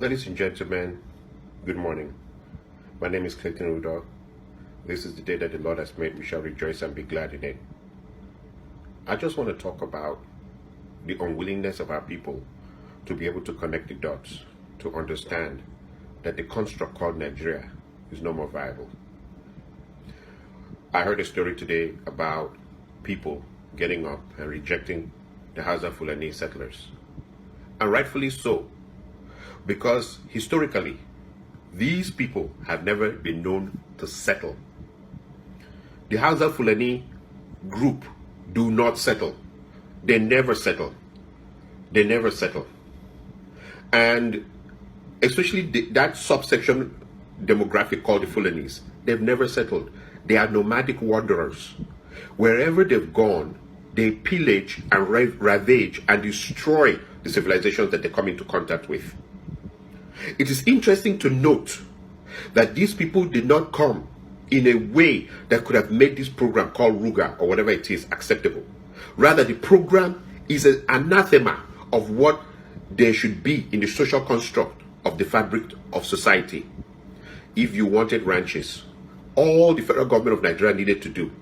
Ladies and gentlemen, good morning. My name is Clayton Udo. This is the day that the Lord has made. We shall rejoice and be glad in it. I just want to talk about the unwillingness of our people to be able to connect the dots, to understand that the construct called Nigeria is no more viable. I heard a story today about people getting up and rejecting the Hausa Fulani settlers. And rightfully so, because historically, these people have never been known to settle. The Hausa Fulani group do not settle. They never settle. They never settle. And especially that subsection demographic called the Fulanis, they've never settled. They are nomadic wanderers. Wherever they've gone, they pillage and ravage and destroy the civilizations that they come into contact with. It is interesting to note that these people did not come in a way that could have made this program called Ruga or whatever it is acceptable. Rather, the program is an anathema of what there should be in the social construct of the fabric of society. If you wanted ranches, all the federal government of Nigeria needed to do,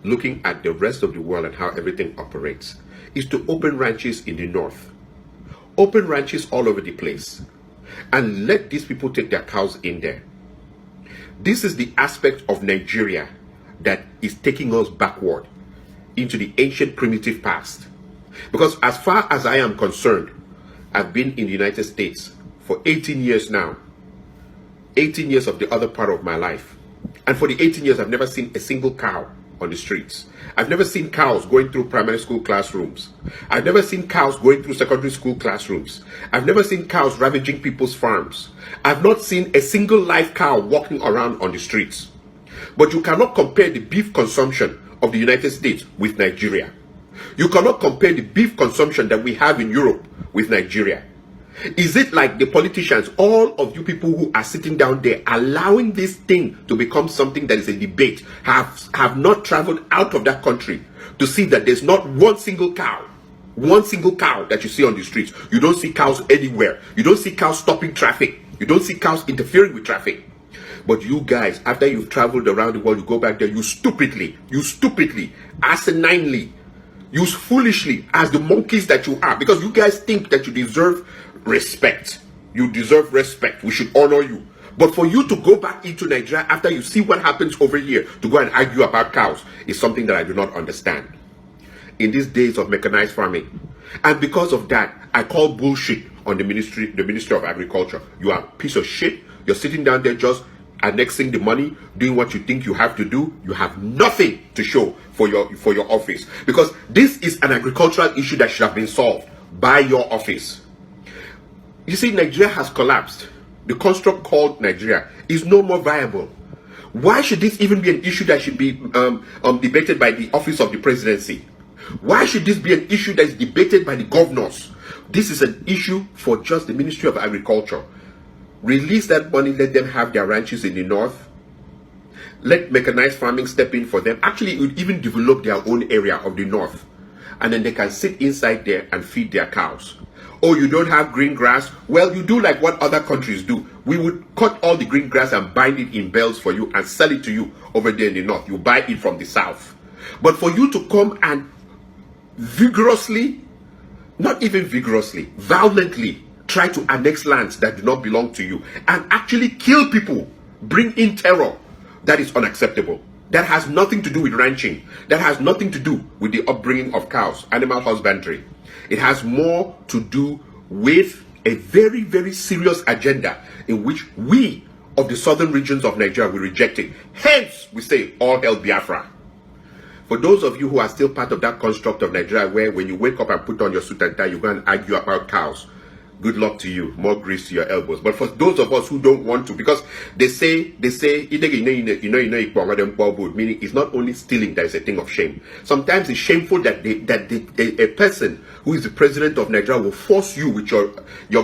looking at the rest of the world and how everything operates, is to open ranches in the north. Open ranches all over the place. And let these people take their cows in there. This is the aspect of Nigeria that is taking us backward into the ancient primitive past. Because as far as I am concerned, I've been in the United States for 18 years now. 18 years of the other part of my life. And for the 18 years, I've never seen a single cow on the streets. I've never seen cows going through primary school classrooms. I've never seen cows going through secondary school classrooms. I've never seen cows ravaging people's farms. I've not seen a single live cow walking around on the streets. But you cannot compare the beef consumption of the United States with Nigeria. You cannot compare the beef consumption that we have in Europe with Nigeria. Is it like the politicians, all of you people who are sitting down there, allowing this thing to become something that is a debate, have not traveled out of that country to see that there's not one single cow that you see on the streets? You don't see cows anywhere. You don't see cows stopping traffic. You don't see cows interfering with traffic. But you guys, after you've traveled around the world, you go back there, you stupidly, asininely, you foolishly, as the monkeys that you are, because you guys think that you deserve respect. You deserve respect. We should honor you. But for you to go back into Nigeria after you see what happens over here to go and argue about cows is something that I do not understand. In these days of mechanized farming, and because of that, I call bullshit on the Ministry of Agriculture. You are a piece of shit. You're sitting down there just annexing the money, doing what you think you have to do. You have nothing to show for your office, because this is an agricultural issue that should have been solved by your office. You see, Nigeria has collapsed. The construct called Nigeria is no more viable. Why should this even be an issue that should be debated by the office of the presidency? Why should this be an issue that is debated by the governors? This is an issue for just the Ministry of Agriculture. Release that money, let them have their ranches in the north. Let mechanized farming step in for them. Actually, it would even develop their own area of the north. And then they can sit inside there and feed their cows. Oh, you don't have green grass? Well, you do like what other countries do. We would cut all the green grass and bind it in bales for you and sell it to you over there in the north. You buy it from the south. But for you to come and vigorously, not even vigorously, violently try to annex lands that do not belong to you and actually kill people, bring in terror, that is unacceptable. That has nothing to do with ranching. That has nothing to do with the upbringing of cows, animal husbandry. It has more to do with a very, very serious agenda in which we of the southern regions of Nigeria will reject it. Hence, we say, all hell Biafra. For those of you who are still part of that construct of Nigeria where when you wake up and put on your suit and tie, you go and argue about cows, good luck to you. More grease to your elbows. But for those of us who don't want to, because they say, meaning it's not only stealing that is a thing of shame. Sometimes it's shameful that a person who is the president of Nigeria will force you with your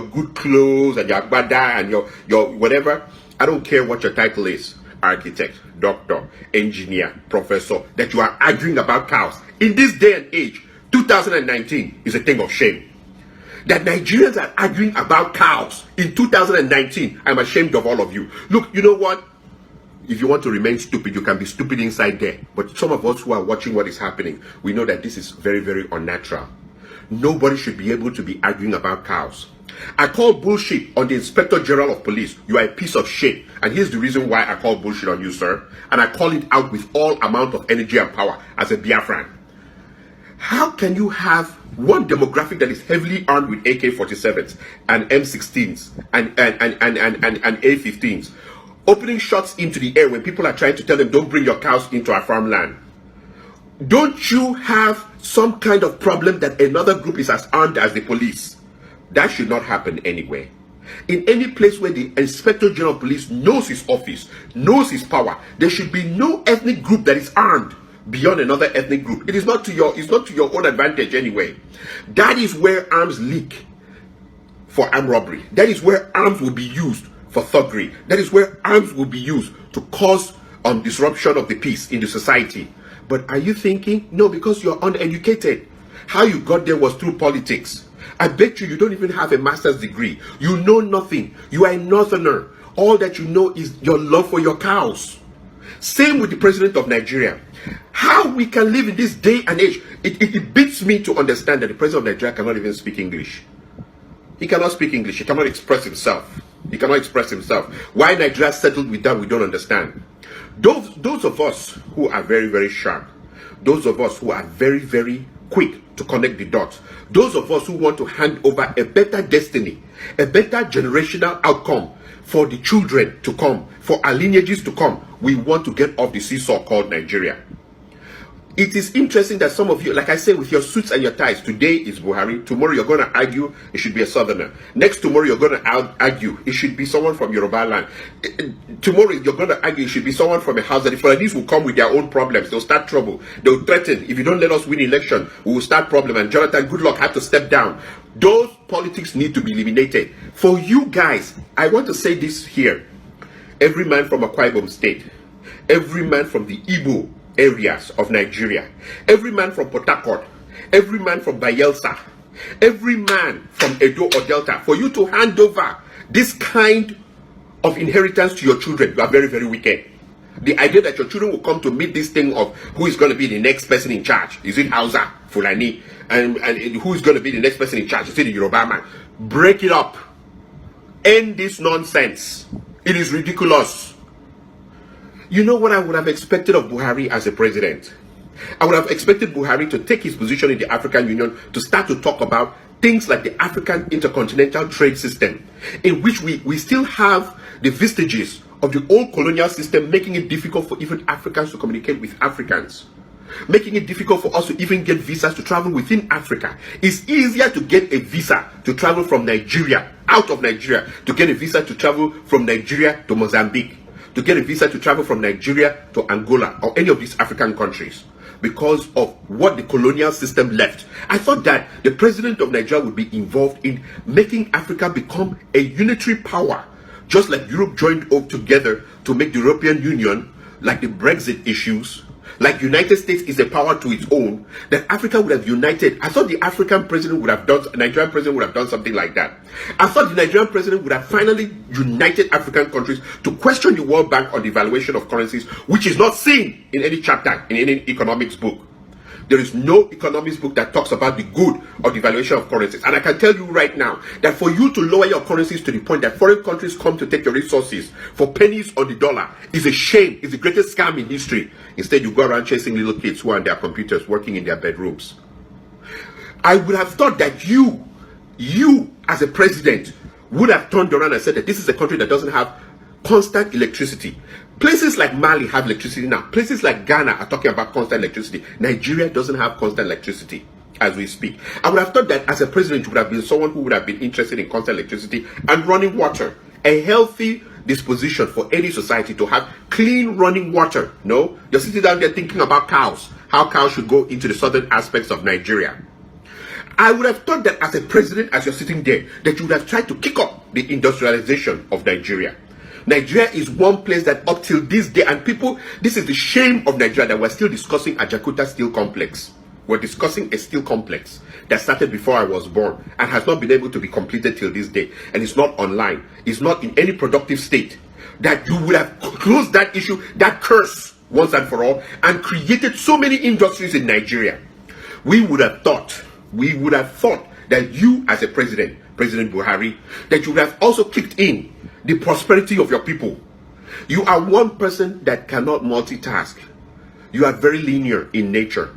good clothes and your agbada and your whatever. I don't care what your title is. Architect, doctor, engineer, professor, that you are arguing about cows. In this day and age, 2019 is a thing of shame. that Nigerians are arguing about cows in 2019. I'm ashamed of all of you. Look, you know what? If you want to remain stupid, you can be stupid inside there. But some of us who are watching what is happening, we know that this is very, very unnatural. Nobody should be able to be arguing about cows. I call bullshit on the Inspector General of Police. You are a piece of shit. And here's the reason why I call bullshit on you, sir. And I call it out with all amount of energy and power as a Biafran. How can you have one demographic that is heavily armed with AK-47s and M16s and A-15s opening shots into the air when people are trying to tell them, don't bring your cows into our farmland? Don't you have some kind of problem that another group is as armed as the police? That should not happen anyway. In any place where the Inspector General of Police knows his office, knows his power, there should be no ethnic group that is armed beyond another ethnic group. It's not to your own advantage anyway. That is where arms leak for armed robbery. That is where arms will be used for thuggery. That is where arms will be used to cause disruption of the peace in the society. But are you thinking, no, because you're uneducated, how you got there was through politics? I bet you don't even have a master's degree. You know nothing. You are a northerner. All that you know is your love for your cows. Same with the president of Nigeria. How we can live in this day and age, it beats me to understand that the president of Nigeria cannot even speak English. He cannot speak English. He cannot express himself. He cannot express himself. Why Nigeria settled with that, we don't understand. Those of us who are very, very sharp, those of us who are very, very quick to connect the dots, those of us who want to hand over a better destiny, a better generational outcome for the children to come, for our lineages to come, we want to get off the seesaw called Nigeria. It is interesting that some of you, like I say, with your suits and your ties, today is Buhari, tomorrow you're going to argue it should be a southerner. Next tomorrow you're going to argue it should be someone from Yoruba land. Tomorrow you're going to argue it should be someone from a house that the Fulanis will come with their own problems. They'll start trouble. They'll threaten, if you don't let us win election, we will start problem. And Jonathan Goodluck had to step down. Those politics need to be eliminated. For you guys, I want to say this here. Every man from Akwa Ibom State, every man from the Igbo areas of Nigeria, every man from Port Harcourt, every man from Bayelsa, every man from Edo or Delta, for you to hand over this kind of inheritance to your children, you are very, very wicked. The idea that your children will come to meet this thing of who is going to be the next person in charge, is it Hausa, Fulani, and who is going to be the next person in charge, is it the Yoruba man? Break it up. End this nonsense. It is ridiculous. You know what I would have expected of Buhari as a president? I would have expected Buhari to take his position in the African Union to start to talk about things like the African Intercontinental Trade System, in which we still have the vestiges of the old colonial system, making it difficult for even Africans to communicate with Africans, making it difficult for us to even get visas to travel within Africa. It's easier to get a visa to travel from Nigeria, out of Nigeria, to get a visa to travel from Nigeria to Mozambique, to get a visa to travel from Nigeria to Angola or any of these African countries, because of what the colonial system left. I thought that the president of Nigeria would be involved in making Africa become a unitary power, just like Europe joined up together to make the European Union, like the Brexit issues, like United States is a power to its own, that Africa would have united. I thought the African president would have done, Nigerian president would have done something like that. I thought the Nigerian president would have finally united African countries to question the World Bank on the valuation of currencies, which is not seen in any chapter in any economics book. There is no economics book that talks about the good of the valuation of currencies. And I can tell you right now that for you to lower your currencies to the point that foreign countries come to take your resources for pennies on the dollar is a shame. It's the greatest scam in history. Instead, you go around chasing little kids who are on their computers, working in their bedrooms. I would have thought that you as a president would have turned around and said that this is a country that doesn't have constant electricity. Places like Mali have electricity now. Places like Ghana are talking about constant electricity. Nigeria doesn't have constant electricity as we speak. I would have thought that as a president, you would have been someone who would have been interested in constant electricity and running water. A healthy disposition for any society to have clean running water. No, you're sitting down there thinking about cows, how cows should go into the southern aspects of Nigeria. I would have thought that as a president, as you're sitting there, that you would have tried to kick up the industrialization of Nigeria. Nigeria is one place that up till this day, and people, this is the shame of Nigeria, that we're still discussing Ajakuta Steel Complex. we're discussing a steel complex that started before I was born and has not been able to be completed till this day, and it's not online, it's not in any productive state, that you would have closed that issue, that curse, once and for all, and created so many industries in Nigeria. We would have thought that you as a president, President Buhari, that you would have also kicked in the prosperity of your people. You are one person that cannot multitask. You are very linear in nature.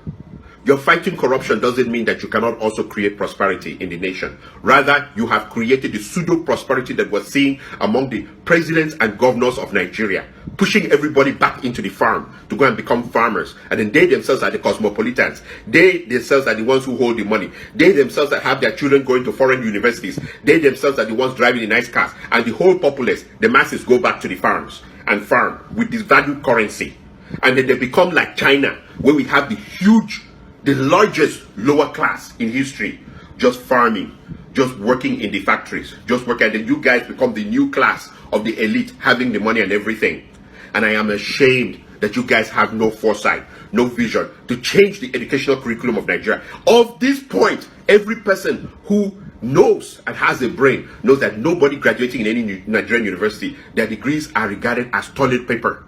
Your fighting corruption doesn't mean that you cannot also create prosperity in the nation. Rather, you have created the pseudo-prosperity that we're seeing among the presidents and governors of Nigeria, pushing everybody back into the farm to go and become farmers. And then they themselves are the cosmopolitans. They themselves are the ones who hold the money. They themselves that have their children going to foreign universities. They themselves are the ones driving the nice cars. And the whole populace, the masses, go back to the farms and farm with this valued currency. And then they become like China, where we have the largest lower class in history, just farming, just working in the factories, just working, and then you guys become the new class of the elite, having the money and everything. And I am ashamed that you guys have no foresight, no vision to change the educational curriculum of Nigeria. Of this point, every person who knows and has a brain knows that nobody graduating in any Nigerian university, their degrees are regarded as toilet paper.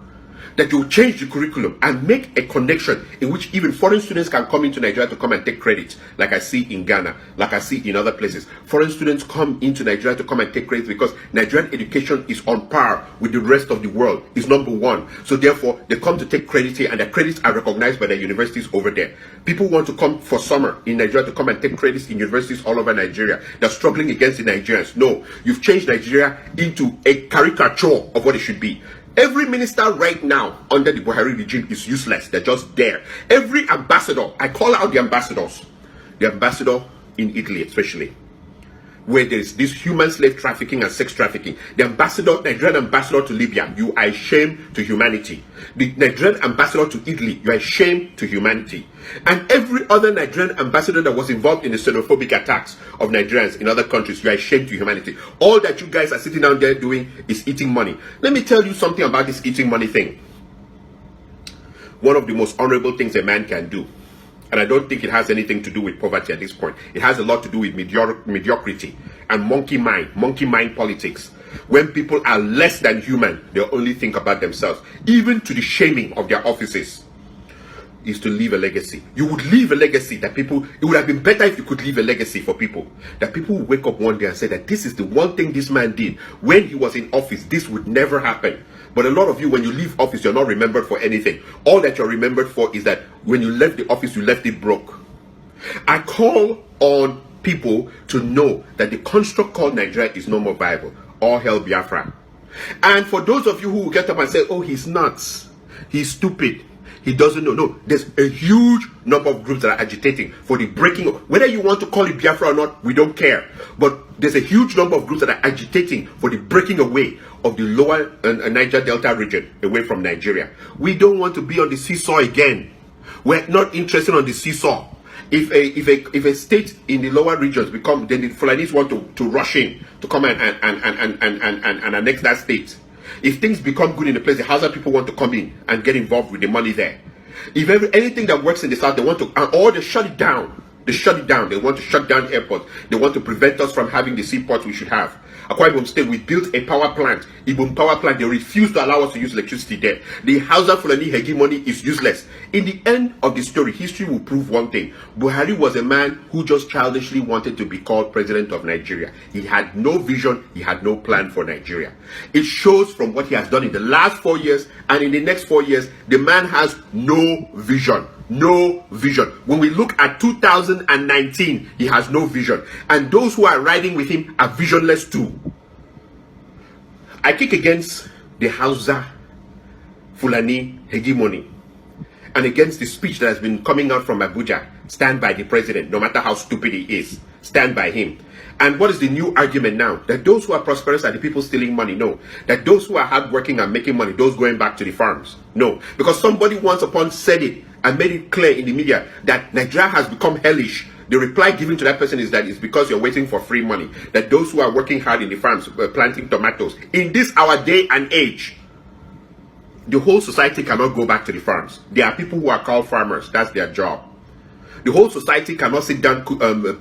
That you will change the curriculum and make a connection in which even foreign students can come into Nigeria to come and take credits, like I see in Ghana, like I see in other places. Foreign students come into Nigeria to come and take credits because Nigerian education is on par with the rest of the world. It's number one. So therefore, they come to take credits here, and their credits are recognized by the universities over there. People want to come for summer in Nigeria to come and take credits in universities all over Nigeria. They're struggling against the Nigerians. No, you've changed Nigeria into a caricature of what it should be. Every minister right now under the Buhari regime is useless. They're just there. Every ambassador, I call out the ambassadors. The ambassador in Italy especially, where there is this human slave trafficking and sex trafficking. The ambassador, Nigerian ambassador to Libya, you are a shame to humanity. The Nigerian ambassador to Italy, you are a shame to humanity. And every other Nigerian ambassador that was involved in the xenophobic attacks of Nigerians in other countries, you are a shame to humanity. All that you guys are sitting down there doing is eating money. Let me tell you something about this eating money thing. One of the most honorable things a man can do, and I don't think it has anything to do with poverty at this point. It has a lot to do with mediocrity and monkey mind politics. When people are less than human, they only think about themselves, even to the shaming of their offices, is to leave a legacy. You would leave a legacy that people, it would have been better if you could leave a legacy for people. That people would wake up one day and say that this is the one thing this man did. When he was in office, this would never happen. But a lot of you, when you leave office, you're not remembered for anything. All that you're remembered for is that when you left the office, you left it broke. I call on people to know that the construct called Nigeria is no more viable. All hell Biafra. And for those of you who get up and say, oh, he's nuts, he's stupid, he doesn't know. No, there's a huge number of groups that are agitating for the breaking of, whether you want to call it Biafra or not, we don't care. But there's a huge number of groups that are agitating for the breaking away of the lower Niger Delta region away from Nigeria. We don't want to be on the seesaw again. We're not interested on the seesaw. If a state in the lower regions become, then the Fulanis want to rush in to come and annex that state. If things become good in the place, the Hausa people want to come in and get involved with the money there. If anything that works in the south, they want to, or they shut it down. They shut it down. They want to shut down airports. They want to prevent us from having the seaports we should have. Akwa Ibom State, we built a power plant. Ibom power plant, they refuse to allow us to use electricity there. The Hausa Fulani hegemony is useless. In the end of the story, history will prove one thing. Buhari was a man who just childishly wanted to be called president of Nigeria. He had no vision. He had no plan for Nigeria. It shows from what he has done in the last 4 years, and in the next 4 years, the man has no vision. No vision. When we look at 2019, he has no vision. And those who are riding with him are visionless too. I kick against the Hausa Fulani hegemony and against the speech that has been coming out from Abuja. Stand by the president, no matter how stupid he is. Stand by him. And what is the new argument now? That those who are prosperous are the people stealing money? No. That those who are hardworking and making money, those going back to the farms? No. Because somebody once upon said it and made it clear in the media that Nigeria has become hellish. The reply given to that person is that it's because you're waiting for free money. That those who are working hard in the farms, planting tomatoes, in this our day and age, the whole society cannot go back to the farms. There are people who are called farmers. That's their job. The whole society cannot sit down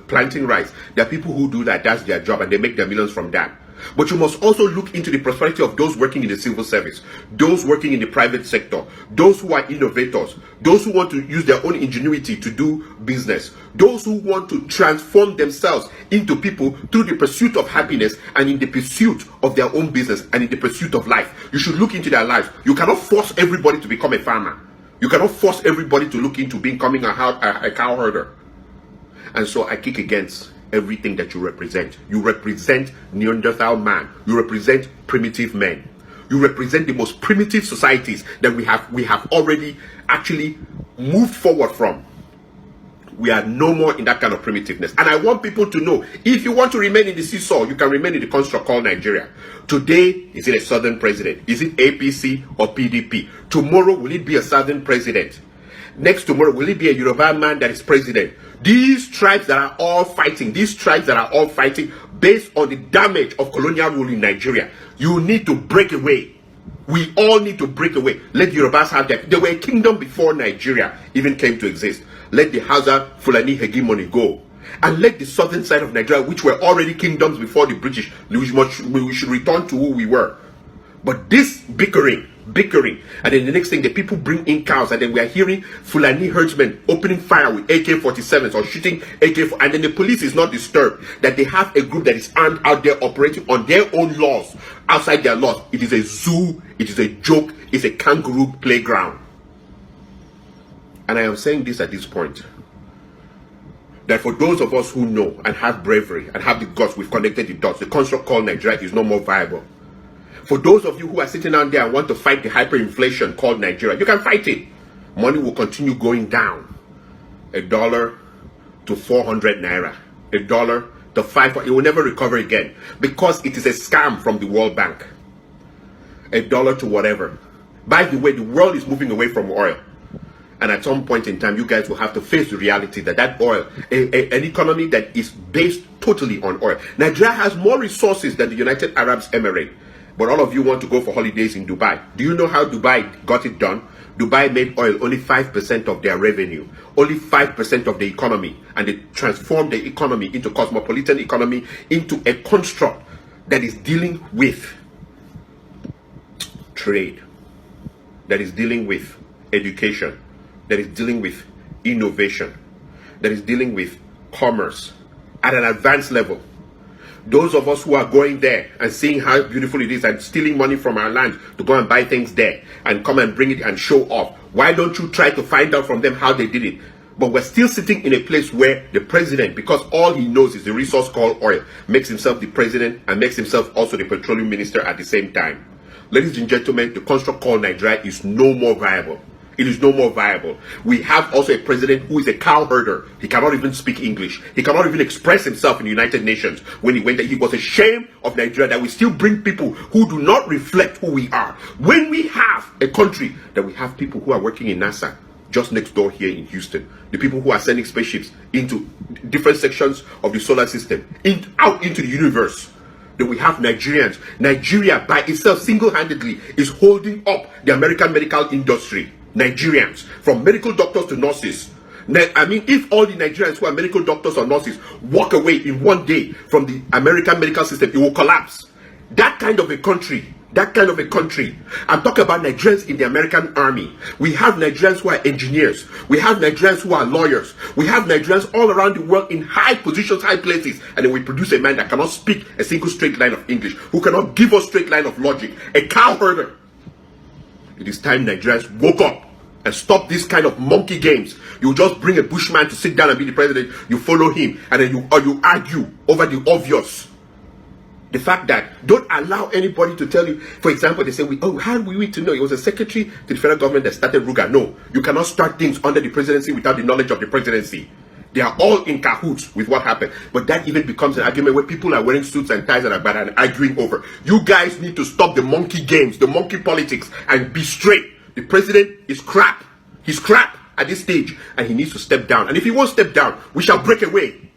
planting rice. There are people who do that. That's their job, and they make their millions from that. But you must also look into the prosperity of those working in the civil service, those working in the private sector, those who are innovators, those who want to use their own ingenuity to do business, those who want to transform themselves into people through the pursuit of happiness and in the pursuit of their own business and in the pursuit of life. You should look into their lives. You cannot force everybody to become a farmer. You cannot force everybody to look into becoming a cow herder. And so I kick against everything that you represent. You represent Neanderthal man. You represent primitive men. You represent the most primitive societies that we have already actually moved forward from. We are no more in that kind of primitiveness. And I want people to know, if you want to remain in the seesaw, you can remain in the construct called Nigeria. Today, is it a southern president? Is it APC or PDP? Tomorrow, will it be a southern president? Next tomorrow, will it be a Yoruba man that is president? These tribes that are all fighting, based on the damage of colonial rule in Nigeria, you need to break away. We all need to break away. Let the Yorubas have that. They were a kingdom before Nigeria even came to exist. Let the Hausa Fulani hegemony go. And let the southern side of Nigeria, which were already kingdoms before the British, we should return to who we were. But this bickering, and then the next thing, the people bring in cows, and then we are hearing Fulani herdsmen opening fire with AK-47s or shooting AK-47, and then the police is not disturbed that they have a group that is armed out there operating on their own laws, outside their laws. It is a zoo, it is a joke, it's a kangaroo playground. And I am saying this at this point, that for those of us who know and have bravery and have the guts, we've connected the dots. The construct called Nigeria is no more viable. For those of you who are sitting out there and want to fight the hyperinflation called Nigeria, you can fight it. Money will continue going down. $1 to 400 naira. $1 to 5. It will never recover again because it is a scam from the World Bank. $1 to whatever. By the way, the world is moving away from oil. And at some point in time, you guys will have to face the reality that that oil, an economy that is based totally on oil. Nigeria has more resources than the United Arab Emirates. But all of you want to go for holidays in Dubai. Do you know how Dubai got it done? Dubai made oil only 5% of their revenue, only 5% of the economy, and they transformed the economy into cosmopolitan economy, into a construct that is dealing with trade, that is dealing with education, that is dealing with innovation, that is dealing with commerce at an advanced level. Those of us who are going there and seeing how beautiful it is and stealing money from our land to go and buy things there and come and bring it and show off, why don't you try to find out from them how they did it? But we're still sitting in a place where the president, because all he knows is the resource called oil, makes himself the president and makes himself also the petroleum minister at the same time. Ladies and gentlemen, the construct called Nigeria is no more viable. It is no more viable. We have also a president who is a cow herder. He cannot even speak English. He cannot even express himself in the United Nations. When he went there, he was a shame of Nigeria that we still bring people who do not reflect who we are. When we have a country that we have people who are working in NASA, just next door here in Houston, the people who are sending spaceships into different sections of the solar system, out into the universe, that we have Nigerians. Nigeria by itself single-handedly is holding up the American medical industry. Nigerians, from medical doctors to nurses. I mean, if all the Nigerians who are medical doctors or nurses walk away in one day from the American medical system, it will collapse. That kind of a country, I'm talking about Nigerians in the American army. We have Nigerians who are engineers. We have Nigerians who are lawyers. We have Nigerians all around the world in high positions, high places. And then we produce a man that cannot speak a single straight line of English, who cannot give us straight line of logic, a cow herder. It is time Nigerians woke up and stop this kind of monkey games. You just bring a bushman to sit down and be the president, you follow him, and then you argue over the obvious. The fact that don't allow anybody to tell you, for example, they say, how were we to know? It was a secretary to the federal government that started Ruga. No, you cannot start things under the presidency without the knowledge of the presidency. They are all in cahoots with what happened. But that even becomes an argument where people are wearing suits and ties and are bad and arguing over. You guys need to stop the monkey games, the monkey politics, and be straight. The president is crap. He's crap at this stage, and he needs to step down. And if he won't step down, we shall break away.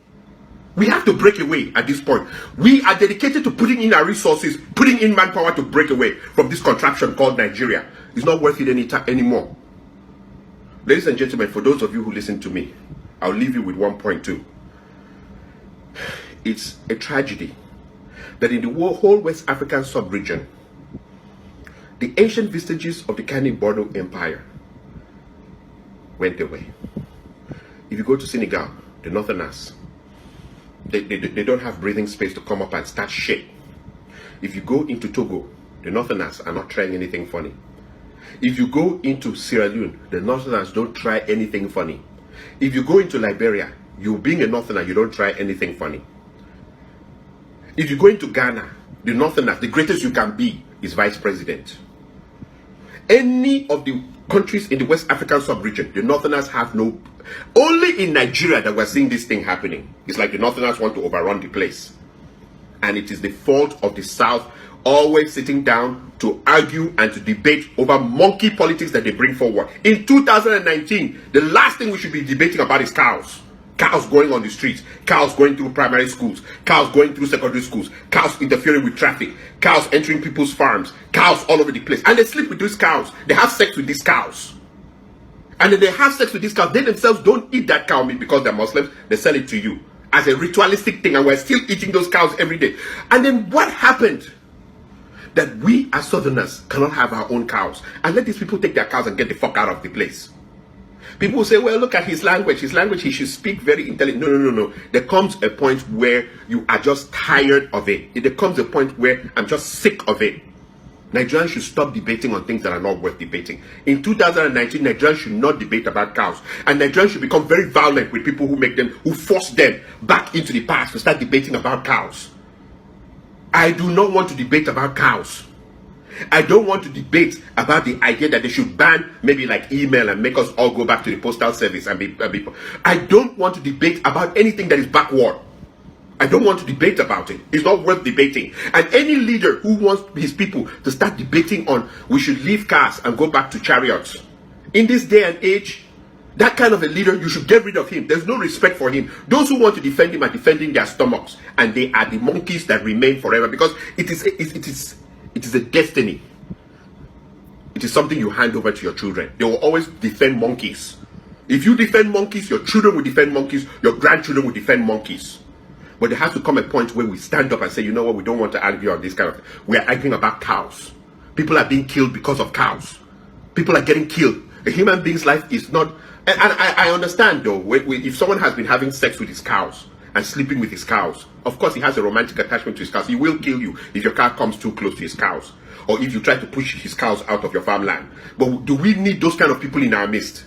We have to break away at this point. We are dedicated to putting in our resources, putting in manpower to break away from this contraption called Nigeria. It's not worth it anymore. Ladies and gentlemen, for those of you who listen to me, I'll leave you with one point too. It's a tragedy that in the whole West African sub-region, the ancient vestiges of the Kani-Borno Empire went away. If you go to Senegal, the Northerners, they don't have breathing space to come up and start shit. If you go into Togo, the Northerners are not trying anything funny. If you go into Sierra Leone, the Northerners don't try anything funny. If you go into Liberia, you being a Northerner, you don't try anything funny. If you go into Ghana, the Northerners, the greatest you can be is vice president. Any of the countries in the West African sub-region, the Northerners have no... Only in Nigeria that we're seeing this thing happening. It's like the Northerners want to overrun the place. And it is the fault of the South always sitting down to argue and to debate over monkey politics that they bring forward. In 2019, the last thing we should be debating about is cows. Cows going on the streets, cows going through primary schools, cows going through secondary schools, cows interfering with traffic, cows entering people's farms, cows all over the place. And they sleep with these cows. They have sex with these cows. And then they have sex with these cows. They themselves don't eat that cow meat because they're Muslims. They sell it to you as a ritualistic thing. And we're still eating those cows every day. And then what happened? That we as Southerners cannot have our own cows. And let these people take their cows and get the fuck out of the place. People will say, well, look at his language. His language, he should speak very intelligent. No. There comes a point where you are just tired of it. There comes a point where I'm just sick of it. Nigerians should stop debating on things that are not worth debating. In 2019, Nigerians should not debate about cows. And Nigerians should become very violent with people who force them back into the past to start debating about cows. I do not want to debate about cows. I don't want to debate about the idea that they should ban maybe like email and make us all go back to the postal service and be I don't want to debate about anything that is backward. I don't want to debate about it. It's not worth debating. And any leader who wants his people to start debating on we should leave cars and go back to chariots, in this day and age, that kind of a leader, you should get rid of him. There's no respect for him. Those who want to defend him are defending their stomachs, and they are the monkeys that remain forever, because it is a destiny. It is something you hand over to your children. They will always defend monkeys. If you defend monkeys, your children will defend monkeys, your grandchildren will defend monkeys. But there has to come a point where we stand up and say, you know what, we don't want to argue on this kind of thing. We are arguing about cows. People are being killed because of cows. People are getting killed. A human being's life is not... And I understand though, if someone has been having sex with his cows and sleeping with his cows, of course he has a romantic attachment to his cows. He will kill you if your car comes too close to his cows, or if you try to push his cows out of your farmland. But do we need those kind of people in our midst?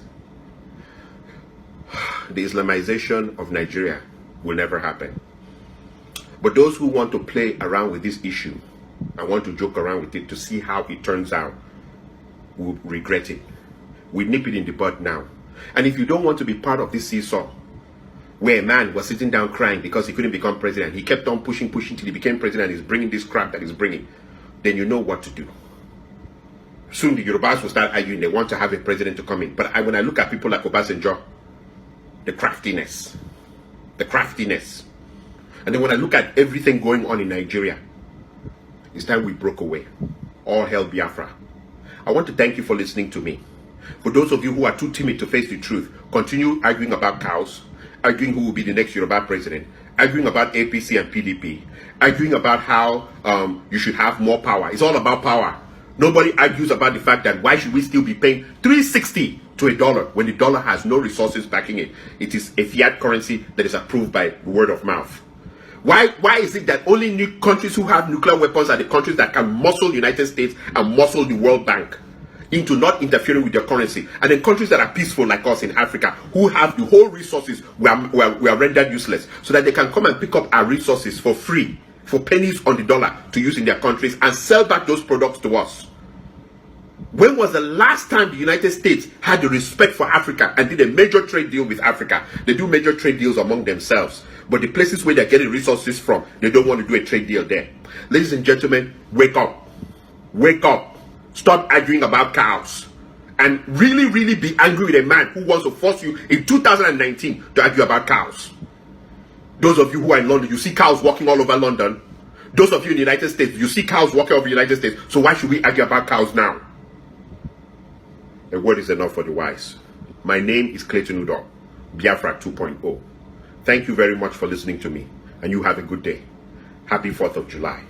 The Islamization of Nigeria will never happen. But those who want to play around with this issue and want to joke around with it to see how it turns out will regret it. We nip it in the bud now. And if you don't want to be part of this seesaw, where a man was sitting down crying because he couldn't become president, he kept on pushing till he became president, he's bringing this crap that he's bringing, then you know what to do. Soon the Yorubas will start arguing they want to have a president to come in. But when I look at people like Obasanjo, the craftiness. And then when I look at everything going on in Nigeria, it's time we broke away. All hell Biafra. I want to thank you for listening to me. For those of you who are too timid to face the truth, continue arguing about cows, arguing who will be the next Yoruba president, arguing about APC and PDP, arguing about how you should have more power. It's all about power. Nobody argues about the fact that why should we still be paying $3.60 to $1 when the dollar has no resources backing it. It is a fiat currency that is approved by word of mouth. Why is it that only new countries who have nuclear weapons are the countries that can muscle the United States and muscle the World Bank into not interfering with their currency? And then countries that are peaceful like us in Africa, who have the whole resources, we are rendered useless, so that they can come and pick up our resources for free, for pennies on the dollar to use in their countries and sell back those products to us. When was the last time the United States had the respect for Africa and did a major trade deal with Africa? They do major trade deals among themselves, but the places where they're getting resources from, they don't want to do a trade deal there. Ladies and gentlemen, wake up. Wake up. Stop arguing about cows. And really be angry with a man who wants to force you in 2019 to argue about cows. Those of you who are in London, you see cows walking all over London. Those of you in the United States, you see cows walking over the United States. So why should we argue about cows now? A word is enough for the wise. My name is Clayton Udall. Biafra 2.0. Thank you very much for listening to me, and you have a good day. Happy 4th of July.